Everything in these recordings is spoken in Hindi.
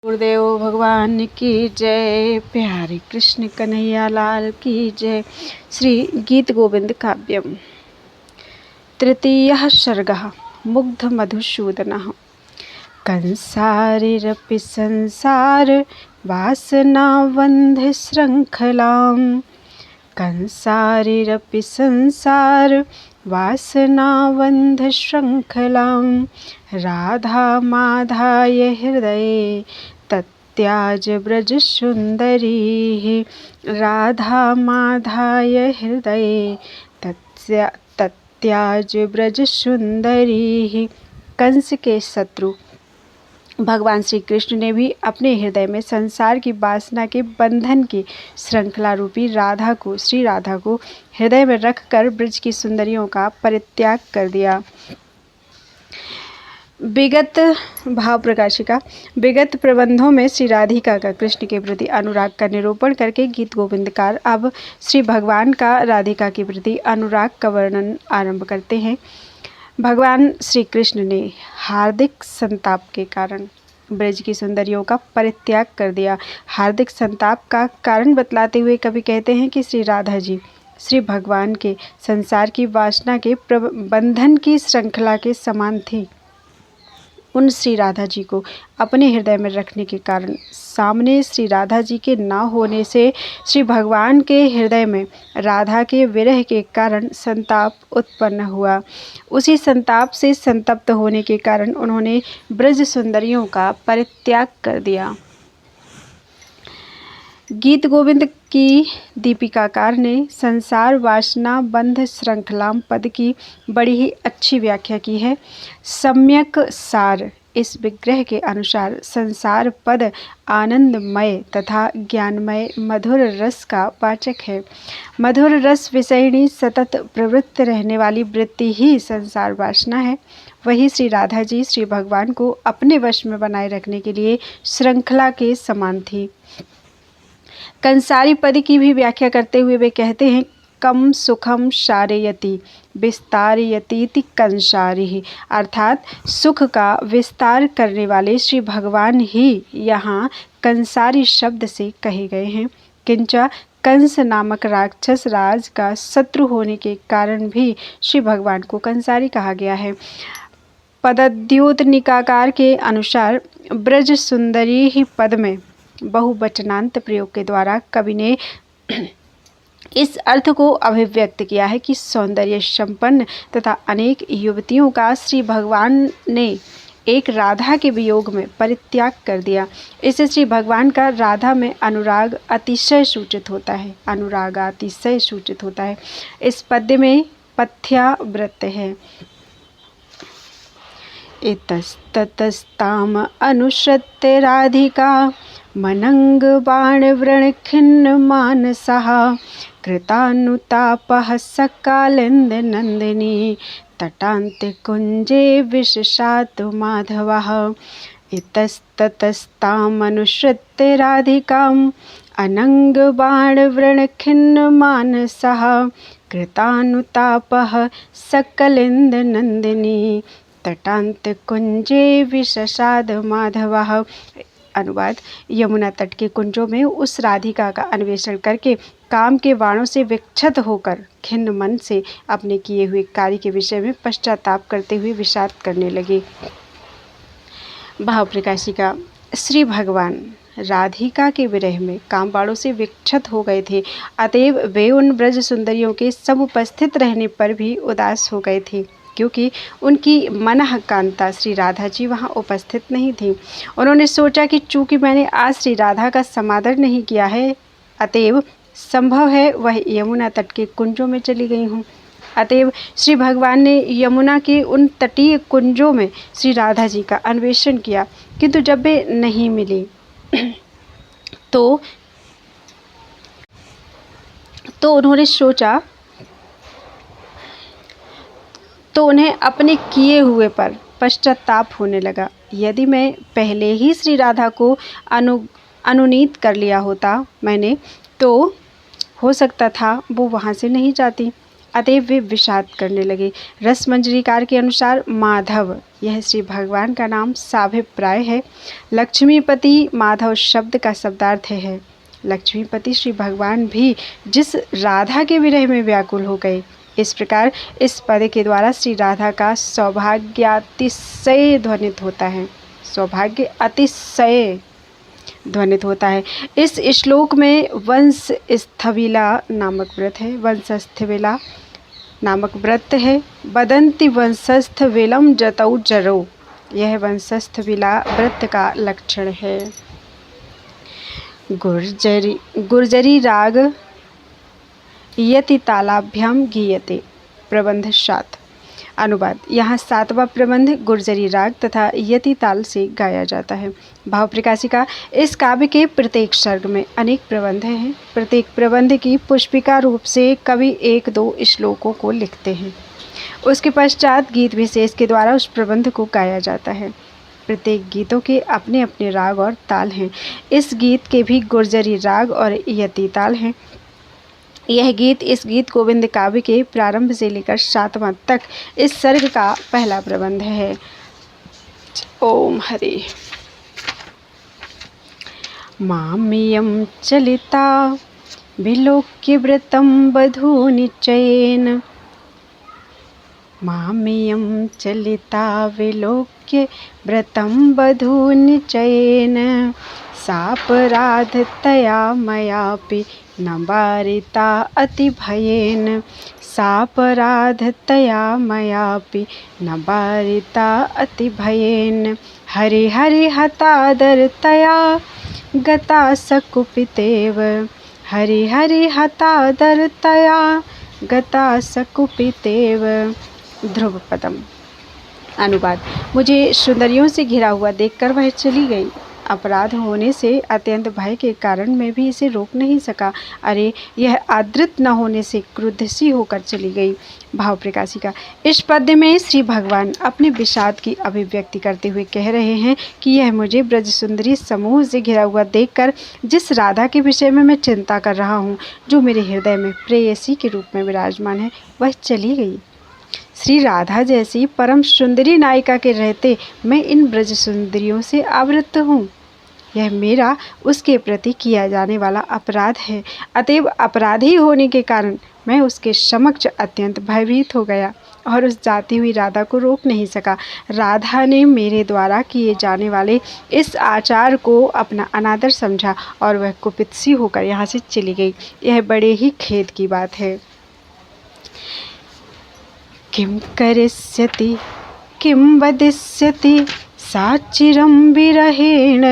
गुरुदेव भगवान की जय। प्यारे कृष्ण कन्हैया लाल की जय। श्री गीत गोविंद काव्यम तृतीयः सर्गः मुग्ध मधुसूदनः। कंसारिरपि संसार वासनाबन्ध श्रृङ्खलां। कंसारिरपि संसार वासनाबन्ध श्रृङ्खलां। राधा माधाय हृदये तत्याज ब्रज सुंदरी। राधा माधाय हृदये तत्याज ब्रज सुंदरी। कंस के शत्रु भगवान श्री कृष्ण ने भी अपने हृदय में संसार की वासना के बंधन की श्रृंखला रूपी श्री राधा को हृदय में रखकर ब्रज की सुंदरियों का परित्याग कर दिया। विगत भाव प्रकाशिका विगत प्रबंधों में श्री राधिका का कृष्ण के प्रति अनुराग का निरूपण करके गीत गोविंदकार अब श्री भगवान का राधिका के प्रति अनुराग का वर्णन आरंभ करते हैं। भगवान श्री कृष्ण ने हार्दिक संताप के कारण ब्रज की सुंदरियों का परित्याग कर दिया। हार्दिक संताप का कारण बतलाते हुए कवि कहते हैं कि श्री राधा जी श्री भगवान के संसार की वासना के बंधन की श्रृंखला के समान थी। उन श्री राधा जी को अपने हृदय में रखने के कारण सामने श्री राधा जी के न होने से श्री भगवान के हृदय में राधा के विरह के कारण संताप उत्पन्न हुआ। उसी संताप से संतप्त होने के कारण उन्होंने ब्रज सुंदरियों का परित्याग कर दिया। गीत गोविंद की दीपिकाकार ने संसार वासना बंध श्रृंखलाम पद की बड़ी ही अच्छी व्याख्या की है। सम्यक सार इस विग्रह के अनुसार संसार पद आनंदमय तथा ज्ञानमय मधुर रस का वाचक है। मधुर रस विषयिणी सतत प्रवृत्त रहने वाली वृत्ति ही संसार वासना है। वही श्री राधा जी श्री भगवान को अपने वश में बनाए रखने के लिए श्रृंखला के समान थी। कंसारी पद की भी व्याख्या करते हुए वे कहते हैं कम सुखम शारयति विस्तारयतीति कंसारी। अर्थात सुख का विस्तार करने वाले श्री भगवान ही यहाँ कंसारी शब्द से कहे गए हैं। किंचा कंस नामक राक्षस राज का शत्रु होने के कारण भी श्री भगवान को कंसारी कहा गया है। पदद्योत निकाकार के अनुसार ब्रज सुंदरी ही पद में बहुवचनांत प्रयोग के द्वारा कवि ने इस अर्थ को अभिव्यक्त किया है कि सौंदर्य संपन्न तथा अनेक युवतियों का श्री भगवान ने एक राधा के वियोग में परित्याग कर दिया। इससे श्री भगवान का राधा में अनुराग अतिशय सूचित होता है। अनुराग अतिशय सूचित होता है। इस पद्य में पथ्याव्रत है। इतस्ततस्ताम अनुसृत्य राधिका मनंग बाण व्रण खिन्न मानसः कृतानुतापः सकालिंद नंदिनी तटान्ते कुंजे विशसात माधवः। इतस्ततस्ताम अनुसृत्य राधिकाम् अनंग बाण व्रण खिन्न मानसः कृतानुतापः सकलिंद नंदिनी तटान्त कुंजे विशसाद माधवः। अनुवाद यमुना तट के कुंजों में उस राधिका का अन्वेषण करके काम के बाणों से विक्षत होकर खिन्न मन से अपने किए हुए कार्य के विषय में पश्चाताप करते हुए विषाद करने लगे। भाव प्रकाशिका श्री भगवान राधिका के विरह में काम बाणों से विक्षत हो गए थे। अतएव वे उन ब्रज सुंदरियों के समुपस्थित रहने पर भी उदास हो गए थे, क्योंकि उनकी मनः कांता श्री राधा जी वहाँ उपस्थित नहीं थी। उन्होंने सोचा कि चूंकि मैंने आज श्री राधा का समादर नहीं किया है, अतएव संभव है वह यमुना तट के कुंजों में चली गई हूँ। अतएव श्री भगवान ने यमुना के उन तटीय कुंजों में श्री राधा जी का अन्वेषण किया, किंतु जब वे नहीं मिली तो उन्होंने सोचा तो उन्हें अपने किए हुए पर पश्चाताप होने लगा। यदि मैं पहले ही श्री राधा को अनुनीत कर लिया होता मैंने, तो हो सकता था वो वहाँ से नहीं जाती। अतएव वे विषाद करने लगे। रस मंजरीकार के अनुसार माधव, यह श्री भगवान का नाम साभिप्राय है। लक्ष्मीपति माधव शब्द का शब्दार्थ है। लक्ष्मीपति श्री भगवान भी जिस राधा के विरह में व्याकुल हो गए। इस प्रकार इस पद के द्वारा श्री राधा का सौभाग्यातिशय ध्वनित होता है। सौभाग्य अतिशय ध्वनित होता है। इस श्लोक में वंशस्थविला नामक व्रत है। वंशस्थविला नामक व्रत है। बदंती वंशस्थविलम जतौ जरो, यह वंशस्थविला व्रत का लक्षण है। गुर्जरी राग यति तालाभ्याम गीयते। प्रबंध 7। अनुवाद, यहाँ 7वां प्रबंध गुर्जरी राग तथा यति ताल से गाया जाता है। भाव प्रकाशिका, इस काव्य के प्रत्येक सर्ग में अनेक प्रबंध हैं। प्रत्येक प्रबंध की पुष्पिका रूप से कवि 1-2 श्लोकों को लिखते हैं। उसके पश्चात गीत विशेष के द्वारा उस प्रबंध को गाया जाता है। प्रत्येक गीतों के अपने अपने राग और ताल हैं। इस गीत के भी गुर्जरी राग और यति ताल हैं। यह गीत इस गीत गोविंद काव्य के प्रारंभ से लेकर 7वां तक इस सर्ग का पहला प्रबंध है। ओम हरे। मामियं चलिता विलोक्य व्रतं बधूनिचयेन। मामियं चलिता विलोक्य व्रतं बधूनिचयेन। सापराधतया मयापि न वारिता अतिभयेन। सापराधतया मयापि न वारिता अतिभयेन। हरि हतादरतया गता सकुपितेव। हरि हतादरतया गता सकुपितेव। ध्रुवपदम। अनुवाद, मुझे सुंदरियों से घिरा हुआ देखकर वह चली गई। अपराध होने से अत्यंत भय के कारण मैं भी इसे रोक नहीं सका। अरे, यह आदृत न होने से क्रुद्ध सी होकर चली गई। भाव प्रकाशिका, इस पद्य में श्री भगवान अपने विषाद की अभिव्यक्ति करते हुए कह रहे हैं कि यह मुझे ब्रज सुंदरी समूह से घिरा हुआ देखकर जिस राधा के विषय में मैं चिंता कर रहा हूँ, जो मेरे हृदय में प्रेयसी के रूप में विराजमान है, वह चली गई। श्री राधा जैसी परम सुंदरी नायिका के रहते मैं इन ब्रज सुंदरियों से आवृत हूँ। यह मेरा उसके प्रति किया जाने वाला अपराध है। अतएव अपराधी होने के कारण मैं उसके समक्ष अत्यंत भयभीत हो गया और उस जाती हुई राधा को रोक नहीं सका। राधा ने मेरे द्वारा किए जाने वाले इस आचार को अपना अनादर समझा और वह कुपित सी होकर यहाँ से चली गई। यह बड़े ही खेद की बात है। किं करिष्यति किं वदिष्यति सा चिरं विरहेण।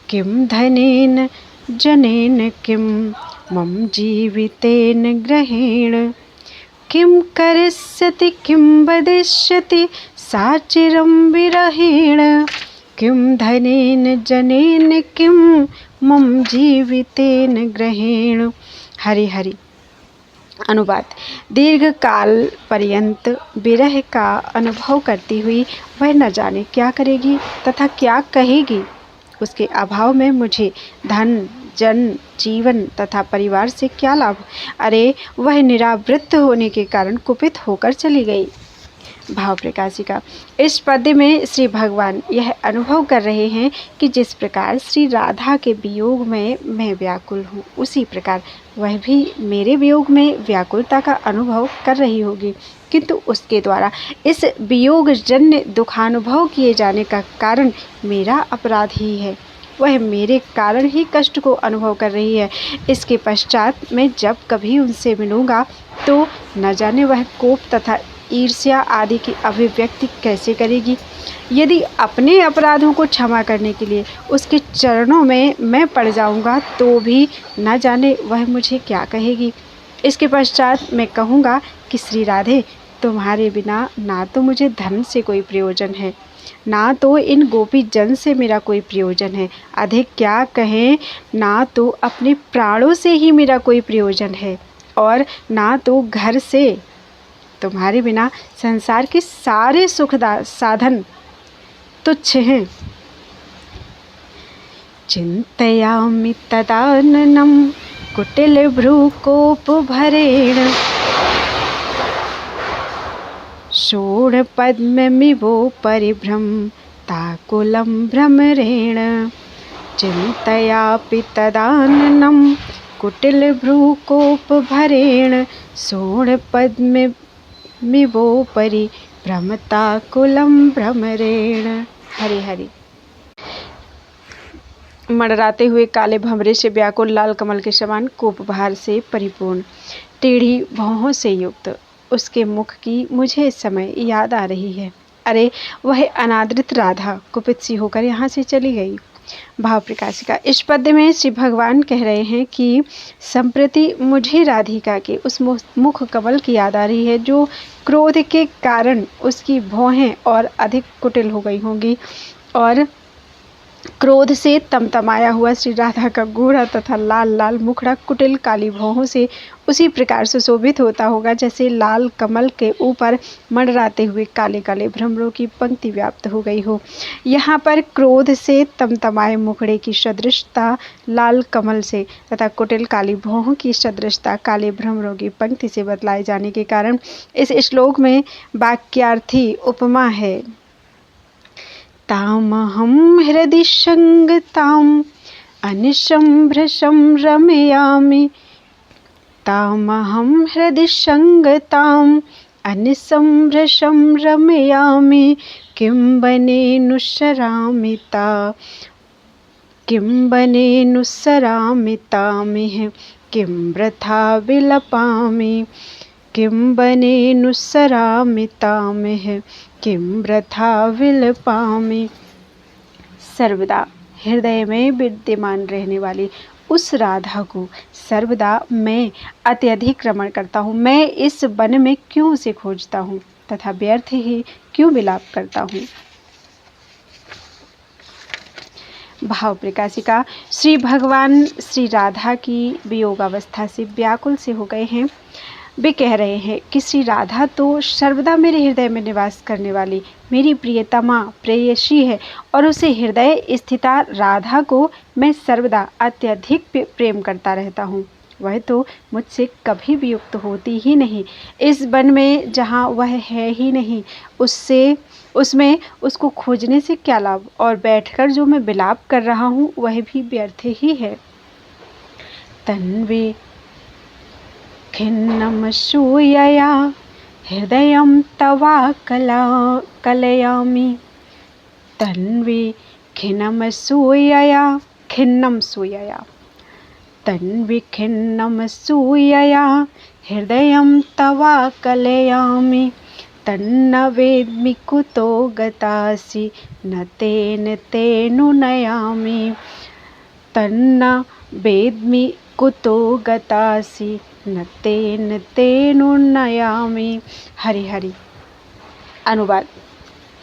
किं धनेन जनेन किं मम जीवितेन ग्रहेण। किं करिष्यति किं वदिष्यति सा चिरं विरहेण। किं धनेन जनेन किं मम जीवितेन ग्रहेण। हरि हरि। अनुवाद, दीर्घ काल पर्यंत विरह का अनुभव करती हुई वह न जाने क्या करेगी तथा क्या कहेगी। उसके अभाव में मुझे धन जन जीवन तथा परिवार से क्या लाभ। अरे, वह निरावृत्त होने के कारण कुपित होकर चली गई। भाव प्रकाशिका, इस पद्य में श्री भगवान यह अनुभव कर रहे हैं कि जिस प्रकार श्री राधा के वियोग में मैं व्याकुल हूँ, उसी प्रकार वह भी मेरे वियोग में व्याकुलता का अनुभव कर रही होगी, किंतु उसके द्वारा इस वियोग जन्य दुखानुभव किए जाने का कारण मेरा अपराध ही है। वह मेरे कारण ही कष्ट को अनुभव कर रही है। इसके पश्चात मैं जब कभी उनसे मिलूँगा तो न जाने वह कोप तथा ईर्ष्या आदि की अभिव्यक्ति कैसे करेगी। यदि अपने अपराधों को क्षमा करने के लिए उसके चरणों में मैं पड़ जाऊंगा तो भी न जाने वह मुझे क्या कहेगी। इसके पश्चात मैं कहूँगा कि श्री राधे, तुम्हारे बिना ना तो मुझे धन से कोई प्रयोजन है, ना तो इन गोपी जन से मेरा कोई प्रयोजन है, अधिक क्या कहें, ना तो अपने प्राणों से ही मेरा कोई प्रयोजन है, और ना तो घर से। तुम्हारे बिना संसार के सारे सुख साधन तुच्छ हैं। चिंतयामि तदाननं कुटिल भ्रूकोप भरेण। षोडपद्ममिवो परिभ्रमताकुलं भ्रमरेण चिन्तयापि तदाननं कुटिलभ्रूकोपभरेण षोडपद्ममिवो परिभ्रमताकुलं भ्रमरेण। हरि हरि। मंडराते हुए काले भंवरे से व्याकुल लाल कमल के समान कोपभार से परिपूर्ण टेढ़ी भौहों से युक्त उसके मुख की मुझे इस समय याद आ रही है। अरे वह अनादृत राधा कुपित सी होकर यहाँ से चली गई। भाव प्रकाशिका। इस पद्य में श्री भगवान कह रहे हैं कि संप्रति मुझे राधिका के उस मुख कमल की याद आ रही है जो क्रोध के कारण उसकी भौहें और अधिक कुटिल हो गई होंगी और क्रोध से तमतमाया हुआ श्री राधा का गोरा तथा लाल लाल मुखड़ा कुटिल काली भौहों से उसी प्रकार से शोभित होता होगा जैसे लाल कमल के ऊपर मंडराते हुए काले काले भ्रमरों की पंक्ति व्याप्त हो गई हो। यहाँ पर क्रोध से तमतमाए मुखड़े की सदृशता लाल कमल से तथा कुटिल काली भौहों की सदृशता काले भ्रमरों की पंक्ति से बतलाए जाने के कारण इस श्लोक में वाक्यार्थी उपमा है। तामहं हृदि संगताम् अनिशं भृशं रमयामि तामहं हृदि संगताम् अनिशं भृशं रमयामि किं बनेनुसरामि तामिह किं वृथा विलपामि किं बनेनुसरामि तामिह किं वृथा विलपामि। सर्वदा हृदय में विद्यमान रहने वाली उस राधा को सर्वदा मैं अत्यधिक रमण करता हूँ। मैं इस वन में क्यों उसे खोजता हूँ तथा व्यर्थ ही क्यों विलाप करता हूँ। भाव प्रकाशिका। श्री भगवान श्री राधा की वियोग अवस्था से व्याकुल से हो गए हैं। वे कह रहे हैं कि श्री राधा तो सर्वदा मेरे हृदय में निवास करने वाली मेरी प्रियतमा प्रेयसी है और उसे हृदय स्थिता राधा को मैं सर्वदा अत्यधिक प्रेम करता रहता हूँ। वह तो मुझसे कभी वियुक्त होती ही नहीं। इस वन में जहाँ वह है ही नहीं उसमें उसको खोजने से क्या लाभ और बैठकर जो मैं विलाप कर रहा हूँ वह भी व्यर्थ ही है। तन्वी खिन्नम सूयया हृदयं तवा कलयामि तन्वी खिन्नम सूयया तन्वी खिन्नम सूयया हृदयं तवा कलयामि तन्न वेद्मि कुतो गतासि न तेन तेनुनयामि तन्न वेद्मि कुतो गतासि न तेन तेनुनयामि। हरि हरि। अनुवाद।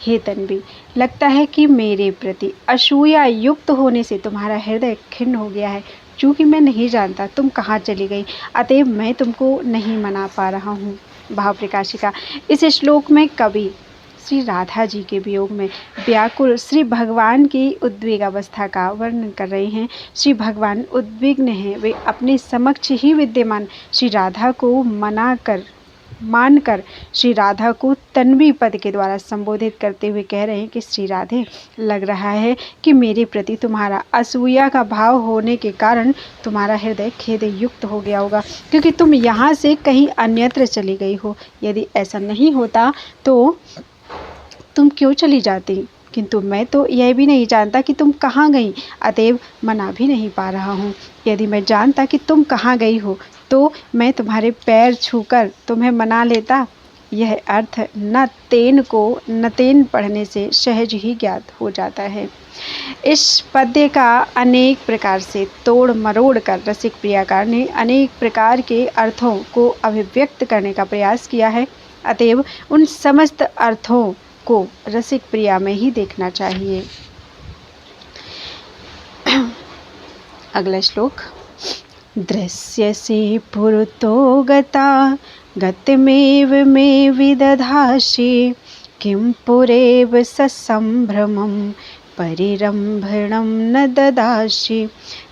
हे तन्वी, लगता है कि मेरे प्रति असूया युक्त होने से तुम्हारा हृदय खिन्न हो गया है। चूँकि मैं नहीं जानता तुम कहाँ चली गई अतएव मैं तुमको नहीं मना पा रहा हूँ। भाव प्रकाशिका। इस श्लोक में कवि श्री राधा जी के वियोग में व्याकुल श्री भगवान की उद्वेग अवस्था का वर्णन कर रहे हैं। श्री भगवान उद्विग्न हैं। वे अपने समक्ष ही विद्यमान श्री राधा को मानकर श्री राधा को तन्वी पद के द्वारा संबोधित करते हुए कह रहे हैं कि श्री राधे, लग रहा है कि मेरे प्रति तुम्हारा असूया का भाव होने के कारण तुम्हारा हृदय खेद युक्त हो गया होगा क्योंकि तुम यहाँ से कहीं अन्यत्र चली गई हो। यदि ऐसा नहीं होता तो तुम क्यों चली जाती, किंतु मैं तो यह भी नहीं जानता कि तुम कहाँ गई अतएव मना भी नहीं पा रहा हूँ। यदि मैं जानता कि तुम कहाँ गई हो तो मैं तुम्हारे पैर छूकर तुम्हें मना लेता। यह अर्थ न तेन पढ़ने से सहज ही ज्ञात हो जाता है। इस पद्य का अनेक प्रकार से तोड़ मरोड़ कर रसिक प्रियकार ने अनेक प्रकार के अर्थों को अभिव्यक्त करने का प्रयास किया है। अतएव उन समस्त अर्थों को रसिक प्रिया में ही देखना चाहिए। अगला श्लोक। दृश्यसे पुरतो गता गतमेव मे विदधासि किं पुरेव ससंभ्रमं परिरंभणं न ददासि।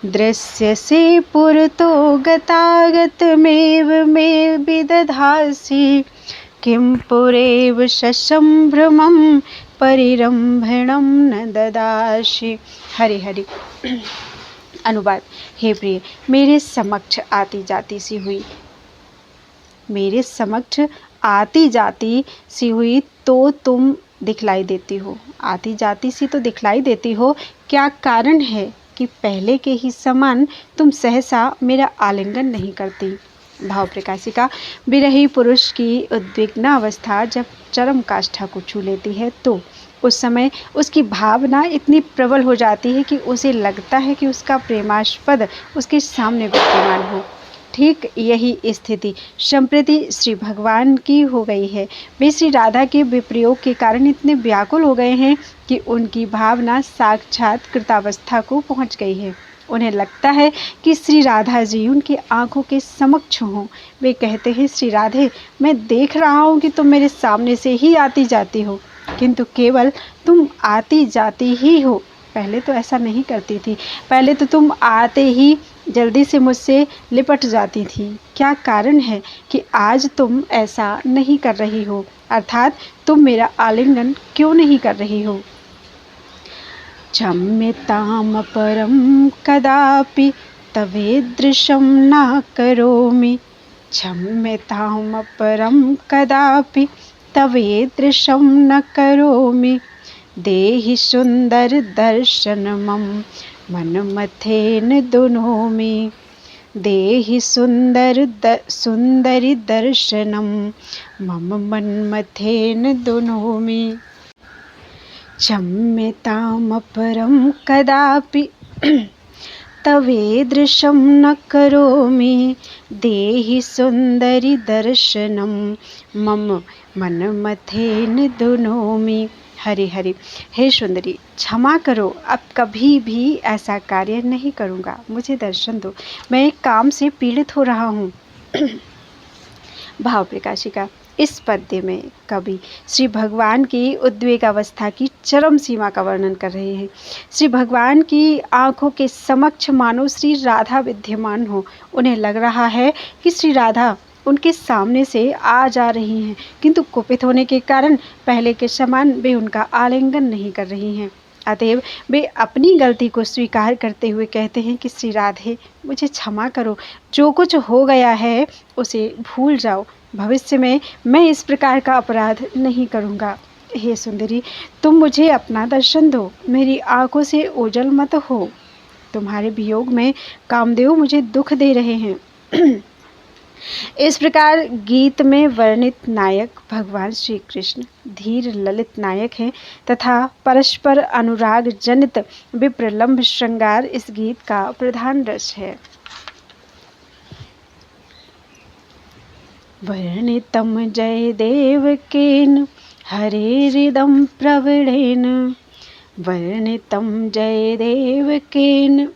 दृश्यसे पुरतो गता गतमेव मे विदधासि किं पुरेव ससंभ्रमं परिरंभणं न ददासि। हरि हरि। अनुवाद। हे प्रिय, मेरे समक्ष आती जाती सी हुई, मेरे समक्ष आती जाती सी हुई तो तुम दिखलाई देती हो, आती जाती सी तो दिखलाई देती हो। क्या कारण है कि पहले के ही समान तुम सहसा मेरा आलिंगन नहीं करती। भाव प्रकाशिका। विरही पुरुष की उद्विग्न अवस्था जब चरम काष्ठा को छू लेती है तो उस समय उसकी भावना इतनी प्रबल हो जाती है कि उसे लगता है कि उसका प्रेमास्पद उसके सामने विद्यमान हो। ठीक यही स्थिति संप्रति श्री भगवान की हो गई है। वे श्री राधा के विप्रयोग के कारण इतने व्याकुल हो गए हैं कि उनकी भावना साक्षात कृतावस्था को पहुंच गई है। उन्हें लगता है कि श्री राधा जी उनकी आंखों के समक्ष हों। वे कहते हैं, श्री राधे, मैं देख रहा हूँ कि तुम मेरे सामने से ही आती जाती हो, किंतु केवल तुम आती जाती ही हो। पहले तो ऐसा नहीं करती थी, पहले तो तुम आते ही जल्दी से मुझसे लिपट जाती थी। क्या कारण है कि आज तुम ऐसा नहीं कर रही हो, अर्थात तुम मेरा आलिंगन क्यों नहीं कर रही हो। क्षम्यताम परम कदापि तवेदृशं न करोमि, क्षम्यताम परम कदापि तवेदृशं न करोमि। देहि सुंदर दर्शनमं मनमथेन दुनोमि, देहि सुंदरी दर्शनं मम मनमथेन दुनोमि। क्षम्यताम परम कदापि तवेदृशं न करोमि, देहि सुंदरी दर्शनं मम मनमथेन दुनोमि। हरि हरि। हे सुंदरी, क्षमा करो, अब कभी भी ऐसा कार्य नहीं करूँगा। मुझे दर्शन दो, मैं एक काम से पीड़ित हो रहा हूँ। भाव प्रकाशिका। इस पद्य में कवि श्री भगवान की उद्वेग अवस्था की चरम सीमा का वर्णन कर रहे हैं। श्री भगवान की आंखों के समक्ष मानो श्री राधा विद्यमान हो। उन्हें लग रहा है कि श्री राधा उनके सामने से आ जा रही हैं, किंतु कुपित होने के कारण पहले के समान वे उनका आलिंगन नहीं कर रही हैं। अतएव वे अपनी गलती को स्वीकार करते हुए कहते हैं कि श्री राधे, मुझे क्षमा करो, जो कुछ हो गया है उसे भूल जाओ, भविष्य में मैं इस प्रकार का अपराध नहीं करूँगा। हे सुंदरी, तुम मुझे अपना दर्शन दो, मेरी आंखों से ओझल मत हो। तुम्हारे वियोग में कामदेव मुझे दुख दे रहे हैं। इस प्रकार गीत में वर्णित नायक भगवान श्री कृष्ण धीर ललित नायक हैं तथा परस्पर अनुराग जनित विप्रलंब श्रृंगार इस गीत का प्रधान रस है। वर्णितम जयदेवकेन हरेरिदं प्रवीणेन, वर्णितम जयदेवकेन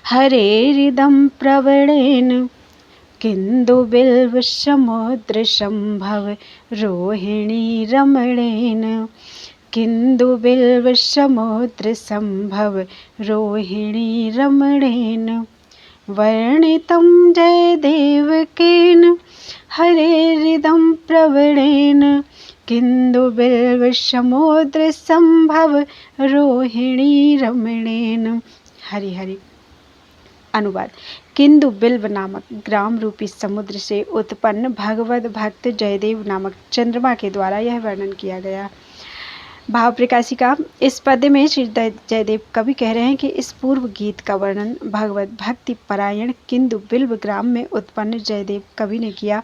हरेरिदं प्रवीणेन, किंदुबिल्व समुद्र संभव रोहिणी रमणेन, किंदुबिल्व समुद्र संभव रोहिणी रमणेन। वर्णितं जयदेवकेन हरेरिदं प्रवीणेन, किंदुबिल्व समुद्र संभव रोहिणी रमणेन। हरि हरि। अनुवाद। किंदु बिल्व नामक ग्राम रूपी समुद्र से उत्पन्न भगवत भक्त जयदेव नामक चंद्रमा के द्वारा यह वर्णन किया गया। भाव प्रकाशिका। इस पद्य में श्री जयदेव कवि कह रहे हैं कि इस पूर्व गीत का वर्णन भगवत भक्ति परायण किंदु बिल्व ग्राम में उत्पन्न जयदेव कवि ने किया।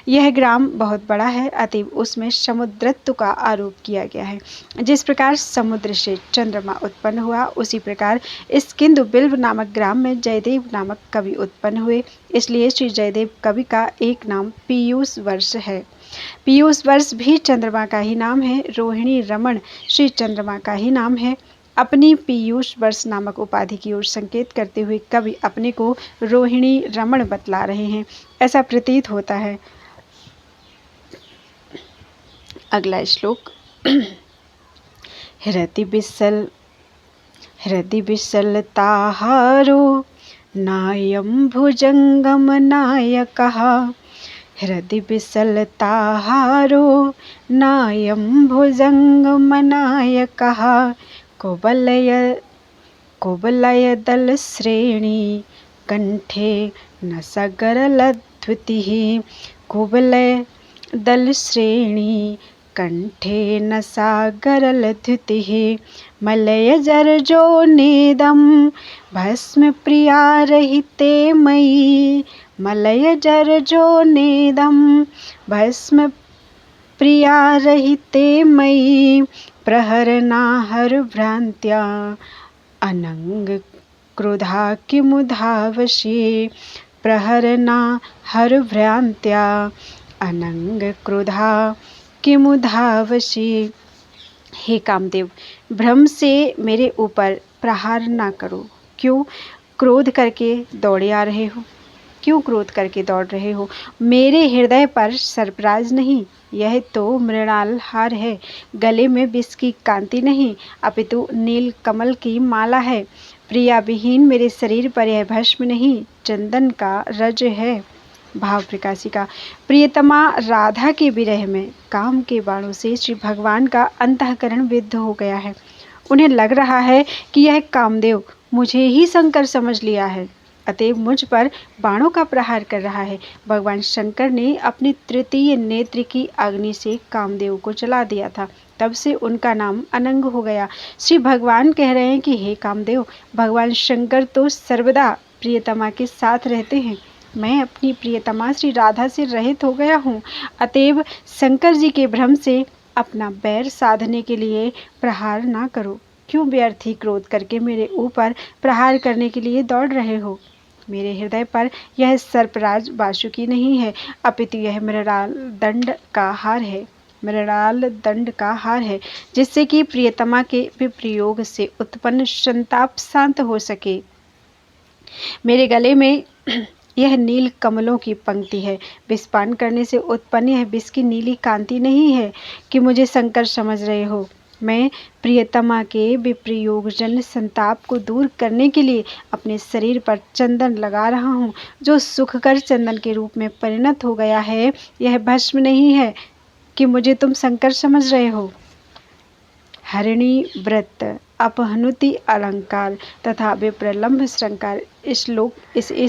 यह ग्राम बहुत बड़ा है, अतएव उसमें समुद्रत्व का आरोप किया गया है। जिस प्रकार समुद्र से चंद्रमा उत्पन्न हुआ, उसी प्रकार इस किंदु बिल्व नामक ग्राम में जयदेव नामक कवि उत्पन्न हुए। इसलिए श्री जयदेव कवि का एक नाम पीयूष वर्ष है। पीयूष वर्ष भी चंद्रमा का ही नाम है। रोहिणी रमण श्री चंद्रमा का ही नाम है। अपनी पीयूष वर्ष नामक उपाधि की ओर संकेत करते हुए कवि अपने को रोहिणी रमण बतला रहे हैं, ऐसा प्रतीत होता है। अगला श्लोक। हृदि विसलताहारो नायं भुजंगम नायकः, हृदि विसलताहारो नायं भुजङ्गमनायकः कुवलयदलश्रेणी कंठे न सगरलद्युतिः कुवलयदलश्रेणी कंठे न सागरलद्युतिः मलयजर्जो नेदं भस्म प्रिया रहिते मयि मलयजर्जो नेदं भस्म प्रिया रहिते मयि प्रहरनाहर भ्रांत्या अनंग क्रोधा किमुधावशे प्रहरना हर भ्रांत्या अनंग क्रोधा किमुधावशे। हे कामदेव, भ्रम से मेरे ऊपर प्रहार ना करो। क्यों क्रोध करके दौड़े आ रहे हो? क्यों क्रोध करके दौड़ रहे हो? मेरे हृदय पर सर्पराज नहीं, यह तो मृणाल हार है। गले में विष की कांति नहीं, अपितु नील कमल की माला है। प्रिया विहीन मेरे शरीर पर यह भस्म नहीं, चंदन का रज है। भाव प्रकाशिका। प्रियतमा राधा के विरह में काम के बाणों से श्री भगवान का अंतःकरण विद्ध हो गया है। उन्हें लग रहा है कि यह कामदेव मुझे ही शंकर समझ लिया है, अतएव मुझ पर बाणों का प्रहार कर रहा है। भगवान शंकर ने अपनी तृतीय नेत्र की अग्नि से कामदेव को जला दिया था, तब से उनका नाम अनंग हो गया। श्री भगवान कह रहे हैं कि हे कामदेव, भगवान शंकर तो सर्वदा प्रियतमा के साथ रहते हैं। मैं अपनी प्रियतमा श्री राधा से रहित हो गया हूँ, अतएव शंकर जी के भ्रम से अपना बैर साधने के लिए प्रहार ना करो। क्यों व्यर्थ ही क्रोध करके मेरे ऊपर प्रहार करने के लिए दौड़ रहे हो? मेरे हृदय पर यह सर्पराज वासुकी नहीं है, अपितु यह मृणाल दंड का हार है। मृणाल दंड का हार है, जिससे कि प्रियतमा के विप्रयोग से उत्पन्न संताप शांत हो सके। मेरे गले में यह नील कमलों की पंक्ति है। विषपान करने से उत्पन्न यह विष की नीली कांति नहीं है कि मुझे शंकर समझ रहे हो। मैं प्रियतमा के विप्रयोगजन्य संताप को दूर करने के लिए अपने शरीर पर चंदन लगा रहा हूँ, जो सुखकर चंदन के रूप में परिणत हो गया है। यह भस्म नहीं है कि मुझे तुम शंकर समझ रहे हो। हरिणी व्रत, अपहनुति अलंकार तथा विप्रलंभ श्रृंगार इस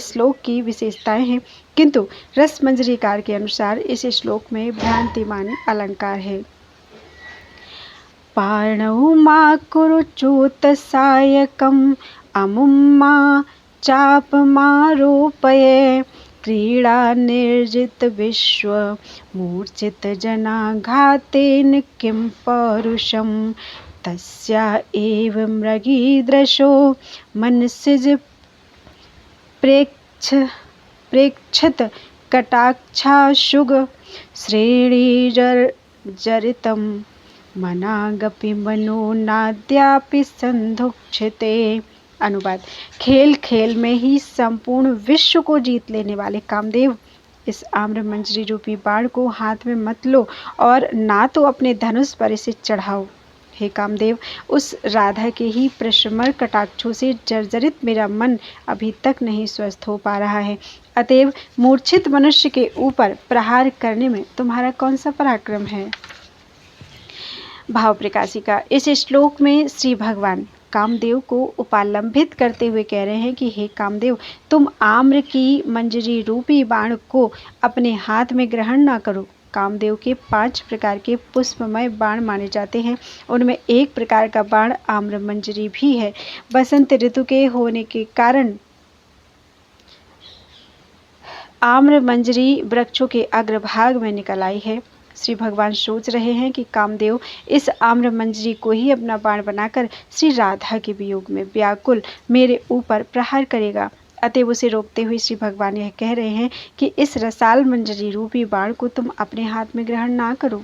श्लोक की विशेषताएं हैं, किंतु रस मंजरीकार के अनुसार इस श्लोक में भ्रांतिमान अलंकार है। पाणौ मा कुरुचोत सायकम अमुम्मा चापमारोपये क्रीड़ा निर्जित विश्व मूर्छित जनाघातेन किं पौरुषम तस्या एव मृगीदृशो मनसिज प्रेक्षत कटाक्षाशुग श्रेणीजरितं मनागपि मनो नाद्यापि संधुक्षिते। अनुवाद। खेल खेल में ही संपूर्ण विश्व को जीत लेने वाले कामदेव, इस आम्र मंजरी रूपी बाण को हाथ में मत लो और ना तो अपने धनुष पर इसे चढ़ाओ। हे कामदेव, उस राधा के ही प्रशमर कटाक्षों से जर्जरित मेरा मन अभी तक नहीं स्वस्थ हो पा रहा है, अतएव मूर्छित मनुष्य के ऊपर प्रहार करने में तुम्हारा कौन सा पराक्रम है। भाव प्रकाशिका। इस श्लोक में श्री भगवान कामदेव को उपालंबित करते हुए कह रहे हैं कि हे कामदेव, तुम आम्र की मंजरी रूपी बाण को अपने हाथ में ग्रहण ना करो। कामदेव के 5 प्रकार के पुष्पमय बाण माने जाते हैं, उनमें एक प्रकार का बाण आम्र मंजरी भी है। बसंत ऋतु के होने के कारण आम्र मंजरी वृक्षों के अग्रभाग में निकल आई है। श्री भगवान सोच रहे हैं कि कामदेव इस आम्र मंजरी को ही अपना बाण बनाकर श्री राधा के वियोग में व्याकुल मेरे ऊपर प्रहार करेगा। अतएव उसे रोकते हुए श्री भगवान यह कह रहे हैं कि इस रसाल मंजरी रूपी बाण को तुम अपने हाथ में ग्रहण ना करो।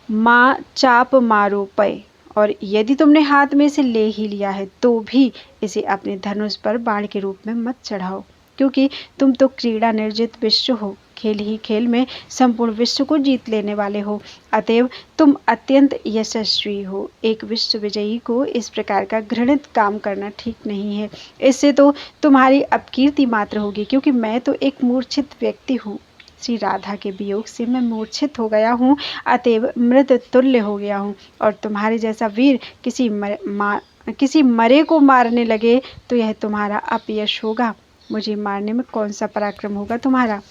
माँ चाप मारो पय, और यदि तुमने हाथ में इसे ले ही लिया है तो भी इसे अपने धनुष पर बाण के रूप में मत चढ़ाओ, क्योंकि तुम तो क्रीड़ा निर्जित विश्व हो, खेल ही खेल में संपूर्ण विश्व को जीत लेने वाले हो, अतएव तुम अत्यंत यशस्वी हो। एक विश्व विजयी को इस प्रकार का घृणित काम करना ठीक नहीं है। इससे तो तुम्हारी अपकीर्ति मात्र होगी, क्योंकि मैं तो एक मूर्छित व्यक्ति हूँ। श्री राधा के वियोग से मैं मूर्छित हो गया हूँ, अतएव मृत तुल्य हो गया हूँ। और तुम्हारे जैसा वीर किसी मरे को मारने लगे तो यह तुम्हारा अपयश होगा। मुझे मारने में कौन सा पराक्रम होगा तुम्हारा।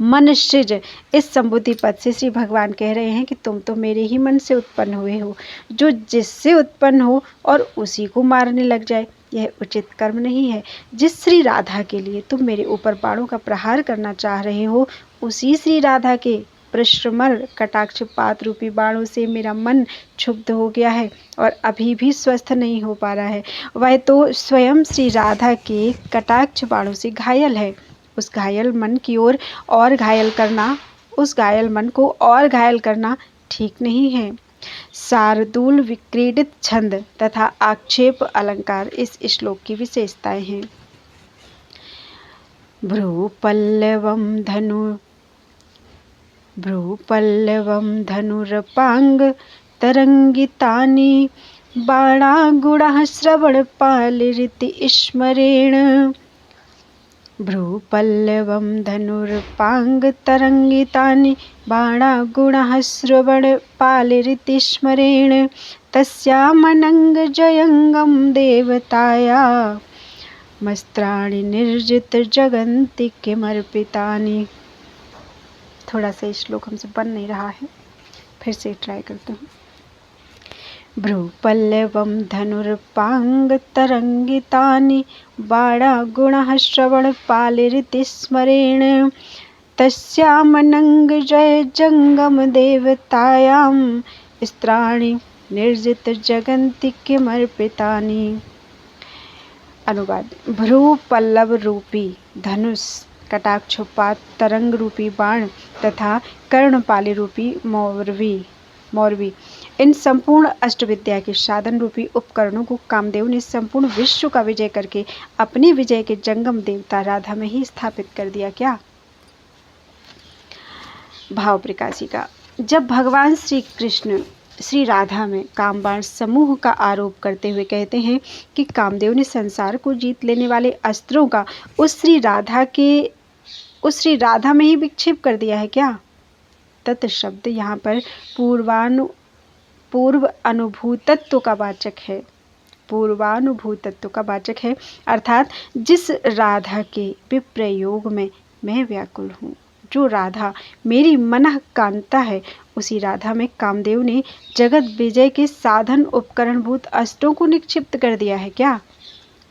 मन सृज, इस संबुद्धि पद से श्री भगवान कह रहे हैं कि तुम तो मेरे ही मन से उत्पन्न हुए हो। जो जिससे उत्पन्न हो और उसी को मारने लग जाए, यह उचित कर्म नहीं है। जिस श्री राधा के लिए तुम मेरे ऊपर बाणों का प्रहार करना चाह रहे हो, उसी श्री राधा के पृष्ठमल कटाक्षपात रूपी बाणों से मेरा मन क्षुब्ध हो गया है और अभी भी स्वस्थ नहीं हो पा रहा है। वह तो स्वयं श्री राधा के कटाक्ष बाणों से घायल है। उस घायल मन को और घायल करना ठीक नहीं है। शार्दूल, विक्रीडित छंद तथा आक्षेप अलंकार इस श्लोक की विशेषताएं हैं। भ्रूपल्लवं धनुरपांग तरंगितानि बाणागुणाः श्रवणपालिरिति स्मरेण। भ्रूपल्लवं धनुर्पांग तरंगितानि बाणागुणाः श्रवणपालिरिति स्मरेण। तस्यामनङ्गजयङ्गं देवताया मस्त्राणि निर्जित जगन्ति किमर्पितानि। थोड़ा सा श्लोक हमसे बन नहीं रहा है, फिर से ट्राई करते हैं। भ्रूपल्लवं धनुर्पांग तरंगितानि बाणागुणाः श्रवणपालिरिति स्मरेण। तस्यामनङ्गजयजङ्गम देवतायां स्त्राणि निर्जित जगन्ति किमर्पितानि। अनुवाद। भ्रू पल्लव रूपी धनुष, कटाक्षपात तरंग रूपी बाण तथा कर्णपाली रूपी मौरवी, इन संपूर्ण अष्टविद्या के साधन रूपी उपकरणों को कामदेव ने संपूर्ण विश्व का विजय करके अपनी विजय के जंगम देवता राधा में ही स्थापित कर दिया क्या। भाव प्रकाशिका। जब भगवान श्री कृष्ण श्री राधा में कामबाण समूह का आरोप करते हुए कहते हैं कि कामदेव ने संसार को जीत लेने वाले अस्त्रों का उस श्री राधा में ही विक्षेप कर दिया है क्या। तत् शब्द यहाँ पर पूर्वानुभूतत्व का वाचक है, अर्थात जिस राधा के विप्रयोग में मैं व्याकुल हूँ, जो राधा मेरी मनः कांता है, उसी राधा में कामदेव ने जगत विजय के साधन उपकरणभूत अस्त्रों को निक्षिप्त कर दिया है क्या।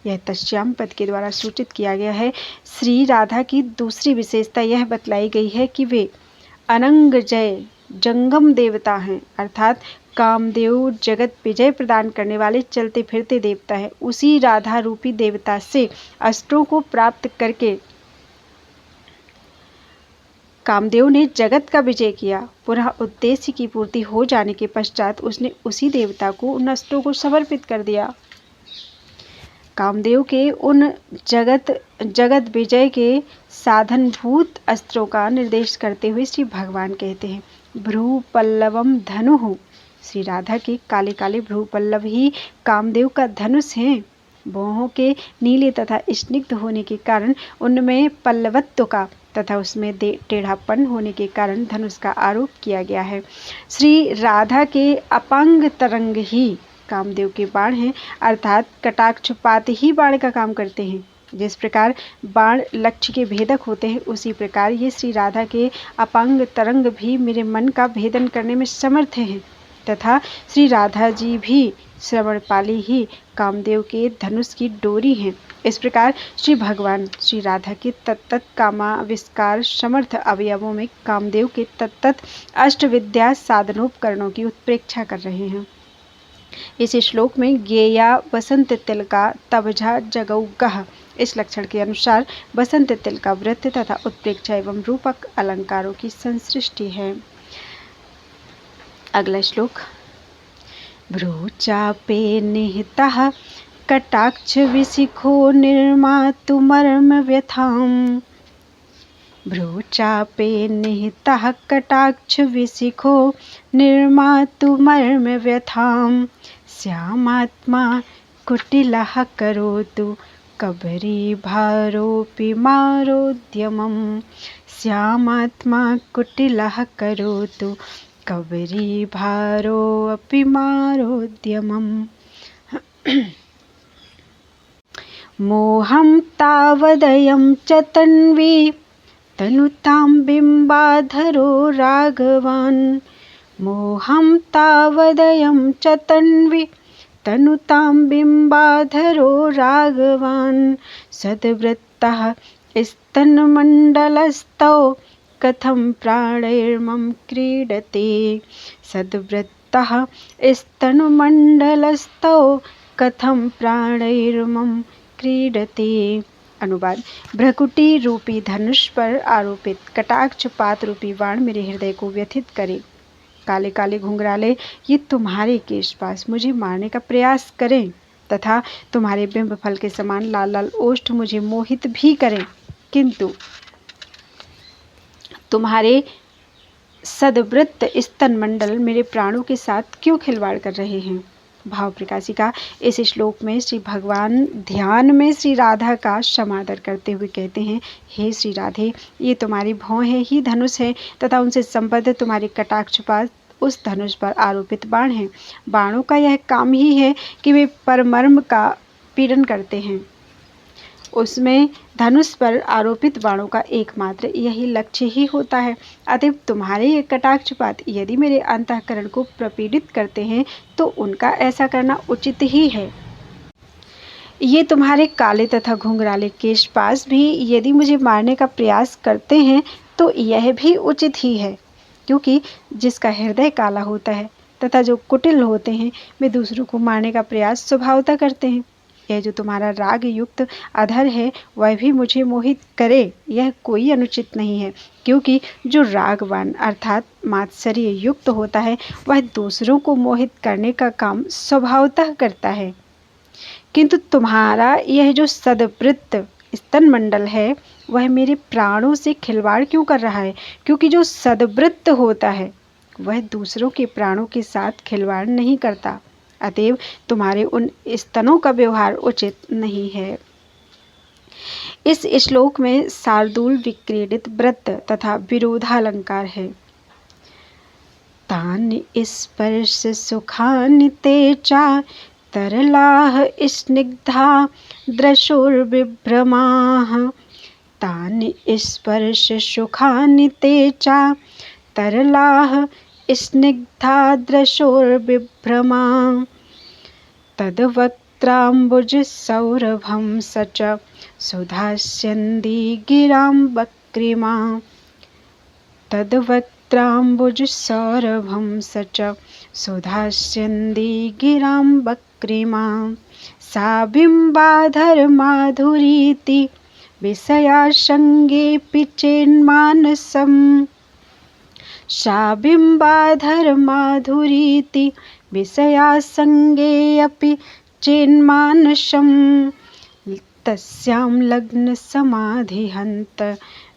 यह तस्याम पद के द्वारा सूचित किया गया है। श्री राधा की दूसरी विशेषता यह बतलाई गई है कि वे अनंग जय जंगम देवता हैं, अर्थात कामदेव जगत विजय प्रदान करने वाले चलते फिरते देवता है। उसी राधा रूपी देवता से अस्त्रों को प्राप्त करके कामदेव ने जगत का विजय किया। पुनः उद्देश्य की पूर्ति हो जाने के पश्चात उसने उसी देवता को उन अस्त्रों को समर्पित कर दिया। कामदेव के उन जगत विजय के साधनभूत अस्त्रों का निर्देश करते हुए श्री भगवान कहते हैं, भ्रू पल्लवम धनुः। श्री राधा के काले काले भ्रू पल्लव ही कामदेव का धनुष हैं। भौहों के नीले तथा स्निग्ध होने के कारण उनमें पल्लवत्व का तथा उसमें टेढ़ापन होने के कारण धनुष का आरोप किया गया है। श्री राधा के अपांग तरंग ही कामदेव के बाण हैं, अर्थात कटाक्षपात ही बाण का काम करते हैं। जिस प्रकार बाण लक्ष्य के भेदक होते हैं, उसी प्रकार ये श्री राधा के अपांग तरंग भी मेरे मन का भेदन करने में समर्थ हैं, तथा श्री राधा जी भी श्रवणपाली ही कामदेव के धनुष की डोरी हैं। इस प्रकार श्री भगवान श्री राधा के तत्त कामाविष्कार समर्थ अवयवों में कामदेव के तत्त अष्टविद्या साधनोपकरणों की उत्प्रेक्षा कर रहे हैं। इस श्लोक में गेया वसंत तिलका तबझा जगौगः, इस लक्षण के अनुसार वसंत तिल का वृत्त तथा उत्प्रेक्षा एवं रूपक अलंकारों की संसृष्टि है। अगला श्लोक। भ्रूचापे निहितः कटाक्ष विशिखो निर्मातु मर्म व्यथाम्। भ्रूचापे निहितः कटाक्ष विशिखो निर्मातुमर्म व्यथां श्यामात्मा कुटिलः करोतु कबरीभारोऽपि मारोद्यमम् श्यामात्मा कुटिलः करोतु कबरीभारोऽपि मारोद्यमम्। मोहं तावदयं च तन्वी तनुतां बिम्बाधरो राघवान् मोहं तावदयं च तन्वी तनुतां बिम्बाधरो राघवान् सद्वृत्तः स्तनमण्डलस्थौ कथं प्राणैर्मम क्रीडते सद्वृत्तः स्तनमण्डलस्थौ कथं प्राणैर्मम क्रीडते। अनुवाद। भ्रकुटी रूपी धनुष पर आरोपित कटाक्षपात रूपी बाण मेरे हृदय को व्यथित करे। काले काले घुंघराले ये तुम्हारे केश पास मुझे मारने का प्रयास करें तथा तुम्हारे बिंब फल के समान लाल लाल ओष्ठ मुझे मोहित भी करें, किंतु तुम्हारे सदवृत्त स्तन मंडल मेरे प्राणों के साथ क्यों खिलवाड़ कर रहे हैं। भाव प्रकाशिका। इस श्लोक में श्री भगवान ध्यान में श्री राधा का समादर करते हुए कहते हैं, हे श्री राधे, ये तुम्हारी भौहें ही धनुष है तथा उनसे संबद्ध तुम्हारे कटाक्षपात उस धनुष पर आरोपित बाण हैं। बाणों का यह काम ही है कि वे परमर्म का पीड़न करते हैं। उसमें धनुष पर आरोपित बाणों का एकमात्र यही लक्ष्य ही होता है। अतः तुम्हारे ये कटाक्षपात यदि मेरे अंतःकरण को प्रपीड़ित करते हैं तो उनका ऐसा करना उचित ही है। ये तुम्हारे काले तथा घुंघराले केशपाश भी यदि मुझे मारने का प्रयास करते हैं तो यह भी उचित ही है, क्योंकि जिसका हृदय काला होता है तथा जो कुटिल होते हैं वे दूसरों को मारने का प्रयास स्वभावतः करते हैं। यह जो तुम्हारा राग युक्त अधर है वह भी मुझे मोहित करे, यह कोई अनुचित नहीं है, क्योंकि जो रागवान अर्थात मात्सर्य युक्त होता है वह दूसरों को मोहित करने का काम स्वभावतः करता है। किंतु तुम्हारा यह जो सदवृत्त स्तन मंडल है वह मेरे प्राणों से खिलवाड़ क्यों कर रहा है, क्योंकि जो सदवृत्त होता है वह दूसरों के प्राणों के साथ खिलवाड़ नहीं करता। अतएव तुम्हारे उन स्तनों का व्यवहार उचित नहीं है। इस श्लोक में शार्दूल विक्रीडित व्रत तथा विरोधालंकार है। तान स्पर्श सुखानि ते चा तरलाः स्निग्धा दृशुर्विभ्रमाः तान स्पर्श सुखानि ते चा तरलाः स्निग्धा दृशुर्विभ्रमा तद्वक्त्राम्बुज सौरभं सच सुधास्यन्दी गिरां वक्रिमा तद्वक्त्राम्बुज सौरभं सच सुधास्यन्दी गिरां वक्रिमा सा बिम्बाधर माधुरीति विषयासङ्गेऽपि चेन्मानसम् सा बिम्बाधर माधुरीति विषयासङ्गे अपि चेन्मानसम् तस्यां लग्न समाधिहन्त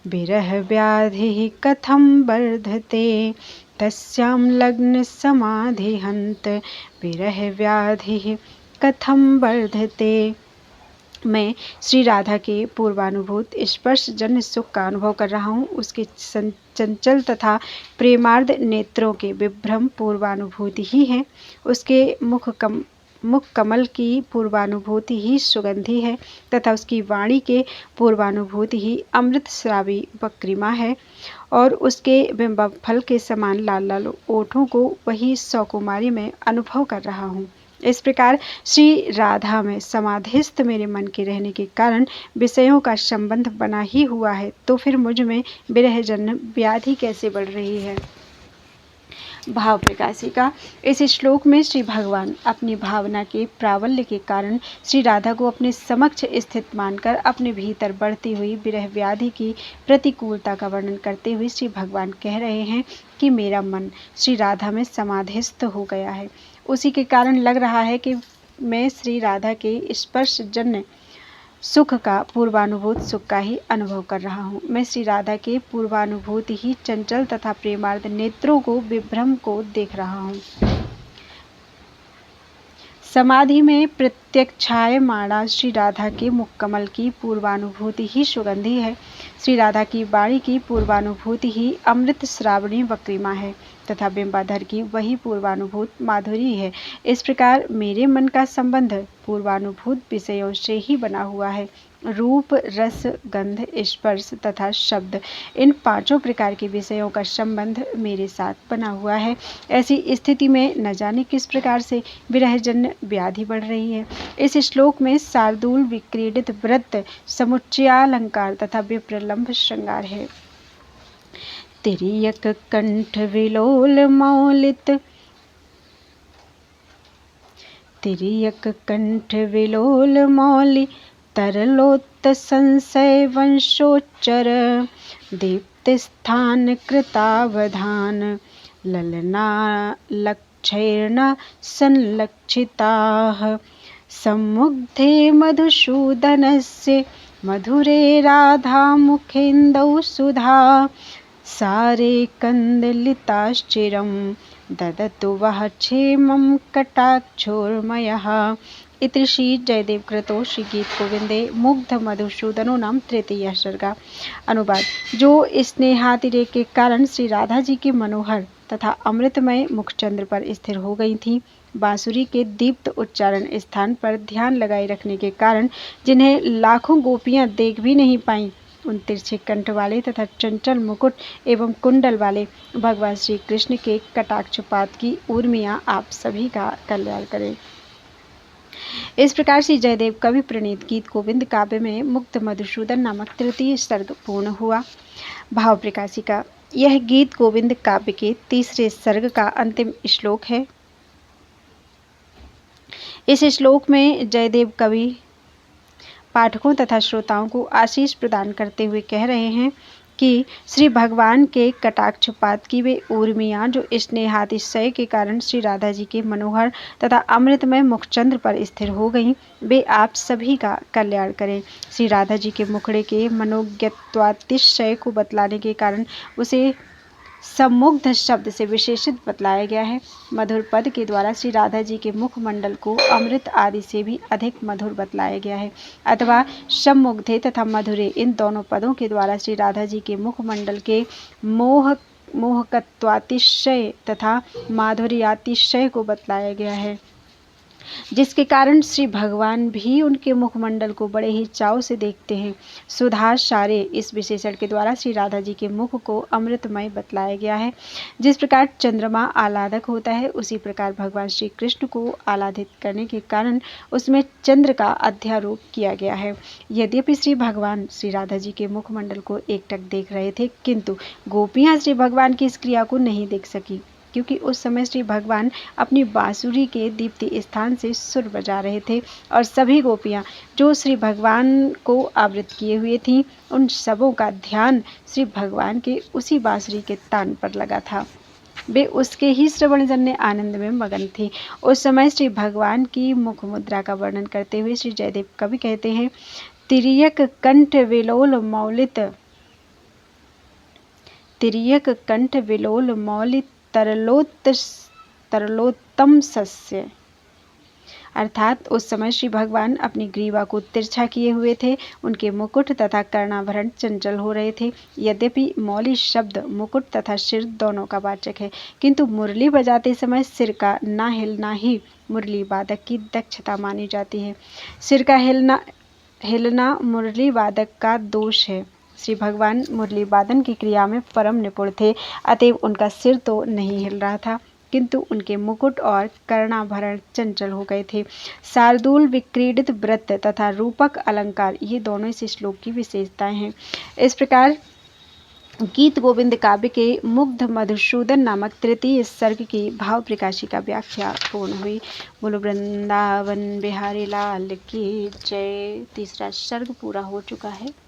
विरह व्याधिः कथं वर्धते तस्यां लग्न समाधिहन्त विरह व्याधिः कथं वर्धते। मैं श्री राधा के पूर्वानुभूत स्पर्श जन्य सुख का अनुभव कर रहा हूँ। उसके चंचल तथा प्रेमार्ध नेत्रों के विभ्रम पूर्वानुभूति ही है। उसके मुख कमल की पूर्वानुभूति ही सुगंधी है तथा उसकी वाणी के पूर्वानुभूति ही अमृत श्रावी वक्रिमा है और उसके बिंब फल के समान लाल लाल ओठों को वही सौकुमारी में अनुभव कर रहा हूँ। इस प्रकार श्री राधा में समाधिस्थ मेरे मन के रहने के कारण विषयों का संबंध बना ही हुआ है, तो फिर मुझ में विरहजन्य व्याधि कैसे बढ़ रही है। भाव प्रकाशिका। इस श्लोक में श्री भगवान अपनी भावना के प्राबल्य के कारण श्री राधा को अपने समक्ष स्थित मानकर अपने भीतर बढ़ती हुई विरह व्याधि की प्रतिकूलता का वर्णन करते हुए श्री भगवान कह रहे हैं कि मेरा मन श्री राधा में समाधिस्थ हो गया है। उसी के कारण लग रहा है कि मैं श्री राधा के स्पर्श जन्य सुख का पूर्वानुभूत सुख का ही अनुभव कर रहा हूँ। मैं श्री राधा के पूर्वानुभूत ही चंचल तथा प्रेमार्थ नेत्रों को विभ्रम को देख रहा हूँ। समाधि में प्रत्यक्षायमाणा श्री राधा के मुखकमल की पूर्वानुभूति ही सुगंधी है। श्री राधा की वाणी की पूर्वानुभूति ही अमृत श्रावणी वक्रिमा है तथा बिंबाधर की वही पूर्वानुभूत माधुरी है। इस प्रकार मेरे मन का संबंध पूर्वानुभूत विषयों से ही बना हुआ है। रूप, रस, गंध, स्पर्श तथा शब्द, इन पांचों प्रकार के विषयों का संबंध मेरे साथ बना हुआ है। ऐसी स्थिति में न जाने किस प्रकार से विरहजन्य व्याधि बढ़ रही है। इस श्लोक में शार्दूल, विक्रीडित व्रत, समुच्चयालंकार तथा विप्रलंब श्रृंगार है। तिर्यक कंठ विलोल मौलित, तिर्यक कंठ विलोल मौलि, तरलोत्त संशय वंशोच्चर, दीप्त स्थान कृतावधान, ललना लक्षैर्न संलक्षिताः, सम्मुग्धे मधुसूदनस्य मधुरे राधा मुखेन्दौ सुधा, सारे कंदलिताश्चिरं ददतु वह क्षेमं कटाक्षोर्मयः। इति श्री जयदेव कृतो श्री गीत गोविंदे मुग्ध मधुसूदनो नाम तृतीय सर्गा। अनुवाद। जो स्नेहातिरेक के कारण श्री राधा जी के मनोहर तथा अमृतमय मुखचंद्र पर स्थिर हो गई थीं, बांसुरी के दीप्त उच्चारण स्थान पर ध्यान लगाए रखने के कारण जिन्हें लाखों गोपियां देख भी नहीं पाईं, उन तिरछे कंठ वाले तथा चंचल मुकुट एवं कुंडल वाले भगवान श्री कृष्ण के कटाक्षपात की ऊर्मियां आप सभी का कल्याण करें। इस प्रकार से जयदेव कवि प्रणीत गीत गोविंद काव्य में मुग्ध मधुसूदन नामक तृतीय सर्ग पूर्ण हुआ। भाव प्रकाशिका। यह गीत गोविंद काव्य के तीसरे सर्ग का अंतिम श्लोक है। इस श्लोक में जयदेव कवि पाठकों तथा श्रोताओं को आशीष प्रदान करते हुए कह रहे हैं कि श्री भगवान के कटाक्षपात की वे ऊर्मियां जो स्नेहातिशय के कारण श्री राधा जी के मनोहर तथा अमृतमय मुखचंद्र पर स्थिर हो गईं, वे आप सभी का कल्याण करें। श्री राधा जी के मुखड़े के मनोज्ञत्वातिशय को बतलाने के कारण उसे सम्मुग्ध शब्द से विशेषित बतलाया गया है। मधुर पद के द्वारा श्री राधा जी के मुखमंडल को अमृत आदि से भी अधिक मधुर बतलाया गया है, अथवा सम्मुग्धे तथा मधुरे, इन दोनों पदों के द्वारा श्री राधा जी के मुखमंडल के मोहकत्वातिशय तथा माधुर्यातिशय को बतलाया गया है, जिसके कारण श्री भगवान भी उनके मुखमंडल को बड़े ही चाव से देखते हैं। सुधा सारे, इस विशेषण के द्वारा श्री राधा जी के मुख को अमृतमय बतलाया गया है। जिस प्रकार चंद्रमा आह्लादक होता है, उसी प्रकार भगवान श्री कृष्ण को आह्लादित करने के कारण उसमें चंद्र का अध्यारोप किया गया है। यद्यपि श्री भगवान श्री राधा जी के मुखमंडल को एकटक देख रहे थे, किंतु गोपियां श्री भगवान की इस क्रिया को नहीं देख सकी, क्योंकि उस समय श्री भगवान अपनी बांसुरी के दीप्ति स्थान से सुर बजा रहे थे और सभी गोपियां जो श्री भगवान को आवृत किए हुए थीं, उन सबों का ध्यान श्री भगवान के उसी बांसुरी के तान पर लगा था। वे उसके ही श्रवणजन्य आनंद में मगन थी। उस समय श्री भगवान की मुख मुद्रा का वर्णन करते हुए श्री जयदेव कवि कहते हैं, तिर्यक कंठ विलोल मौलित, तिर्यक कंठ विलोल मौलित तरलोत्तम सस्य। अर्थात उस समय श्री भगवान अपनी ग्रीवा को तिरछा किए हुए थे, उनके मुकुट तथा कर्णाभरण चंचल हो रहे थे। यद्यपि मौली शब्द मुकुट तथा सिर दोनों का वाचक है, किंतु मुरली बजाते समय सिर का ना हिलना ही मुरली वादक की दक्षता मानी जाती है। सिर का हिलना मुरली वादक का दोष है। श्री भगवान मुरली वादन की क्रिया में परम निपुण थे, अतएव उनका सिर तो नहीं हिल रहा था, किंतु उनके मुकुट और कर्णाभरण चंचल हो गए थे। शार्दूल, विक्रीडित व्रत तथा रूपक अलंकार, ये दोनों इस श्लोक की विशेषताएं हैं। इस प्रकार गीत गोविंद काव्य के मुग्ध मधुसूदन नामक तृतीय सर्ग की भाव प्रकाशिका व्याख्या पूर्ण हुई। बोलो वृंदावन बिहारी लाल की जय। तीसरा सर्ग पूरा हो चुका है।